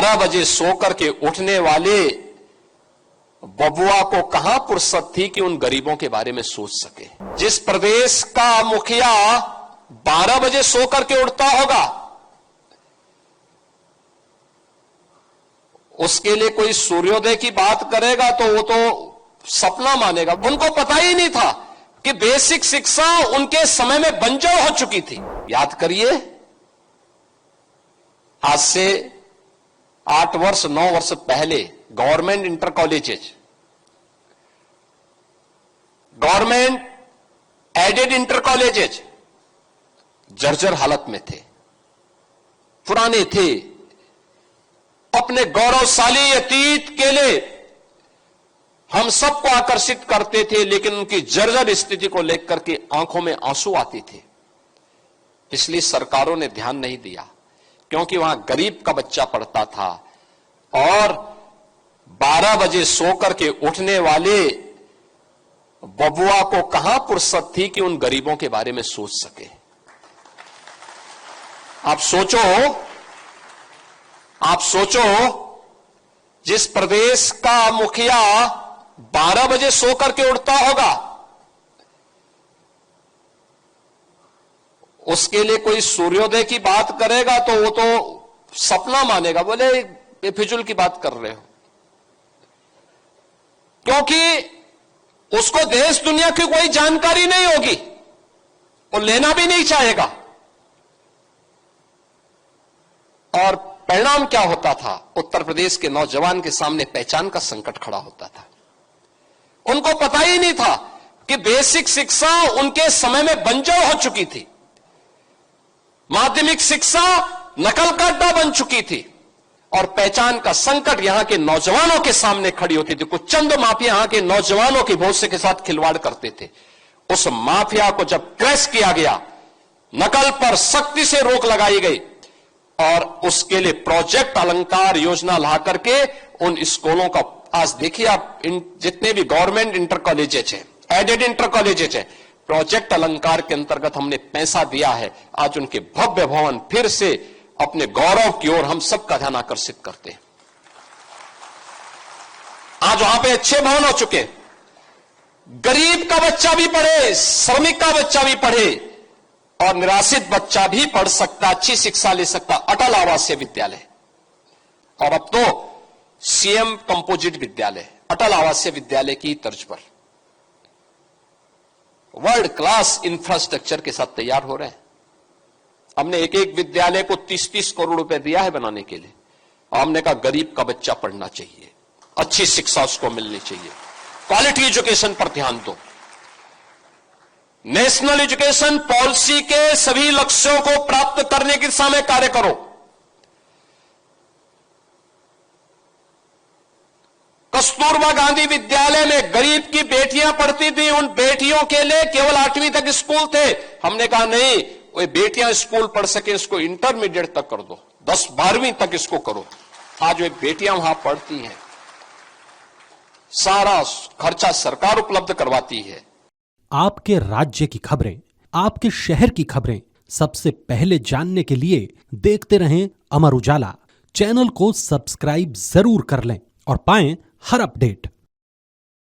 12 बजे सोकर के उठने वाले बबुआ को कहां फुर्सत थी कि उन गरीबों के बारे में सोच सके। जिस प्रदेश का मुखिया 12 बजे सोकर के उठता होगा, उसके लिए कोई सूर्योदय की बात करेगा तो वो तो सपना मानेगा। उनको पता ही नहीं था कि बेसिक शिक्षा उनके समय में बंजर हो चुकी थी। याद करिए, आज से 8 वर्ष 9 वर्ष पहले government inter colleges, government aided inter colleges जर्जर हालत में थे, पुराने थे, अपने गौरवशाली अतीत के लिए हम सबको आकर्षित करते थे, लेकिन उनकी जर्जर स्थिति को लेकर के आंखों में आंसू आते थे। पिछली सरकारों ने ध्यान नहीं दिया, क्योंकि वहां गरीब का बच्चा पढ़ता था और 12 बजे सोकर के उठने वाले बबुआ को कहां फुर्सत थी कि उन गरीबों के बारे में सोच सके। आप सोचो, जिस प्रदेश का मुखिया 12 बजे सोकर के उठता होगा, उसके लिए कोई सूर्योदय की बात करेगा तो वो तो सपना मानेगा। बोले बेफिजुल की बात कर रहे हो, क्योंकि उसको देश दुनिया की कोई जानकारी नहीं होगी, वो लेना भी नहीं चाहेगा। और परिणाम क्या होता था? उत्तर प्रदेश के नौजवान के सामने पहचान का संकट खड़ा होता था। उनको पता ही नहीं था कि बेसिक शिक्षा उनके समय में बंजर हो चुकी थी, माध्यमिक शिक्षा नकल का अड्डा बन चुकी थी और पहचान का संकट यहां के नौजवानों के सामने खड़ी होती थी। कुछ चंद माफिया यहां के नौजवानों के भविष्य के साथ खिलवाड़ करते थे। उस माफिया को जब क्रैश किया गया, नकल पर सख्ती से रोक लगाई गई और उसके लिए प्रोजेक्ट अलंकार योजना ला करके उन स्कूलों का, आज देखिए आप जितने भी गवर्नमेंट इंटर कॉलेजेस हैं, एडेड इंटर कॉलेजेस हैं, प्रोजेक्ट अलंकार के अंतर्गत हमने पैसा दिया है। आज उनके भव्य भवन फिर से अपने गौरव की ओर हम सबका ध्यान आकर्षित करते हैं। आज वहां पे अच्छे भवन हो चुके, गरीब का बच्चा भी पढ़े, श्रमिक का बच्चा भी पढ़े और निराश्रित बच्चा भी पढ़ सकता, अच्छी शिक्षा ले सकता। अटल आवासीय विद्यालय और अब तो सीएम कंपोजिट विद्यालय, अटल आवासीय विद्यालय की तर्ज पर वर्ल्ड क्लास इंफ्रास्ट्रक्चर के साथ तैयार हो रहे हैं। हमने एक एक विद्यालय को 30-30 करोड़ रुपए दिया है बनाने के लिए। हमने कहा गरीब का बच्चा पढ़ना चाहिए, अच्छी शिक्षा उसको मिलनी चाहिए, क्वालिटी एजुकेशन पर ध्यान दो। नेशनल एजुकेशन पॉलिसी के सभी लक्ष्यों को प्राप्त करने की दिशा में कार्य करो। कस्तूरबा गांधी विद्यालय में गरीब की बेटियां पढ़ती थी, उन बेटियों के लिए केवल 8वीं तक स्कूल थे। हमने कहा नहीं, वो बेटियां स्कूल पढ़ सके, इसको इंटरमीडिएट तक कर दो, 10-12वीं तक इसको करो। आज वे बेटियां वहां पढ़ती हैं, सारा खर्चा सरकार उपलब्ध करवाती है। आपके राज्य की खबरें, आपके शहर की खबरें सबसे पहले जानने के लिए देखते रहें अमर उजाला। चैनल को सब्सक्राइब जरूर कर लें और पाएं हर अपडेट।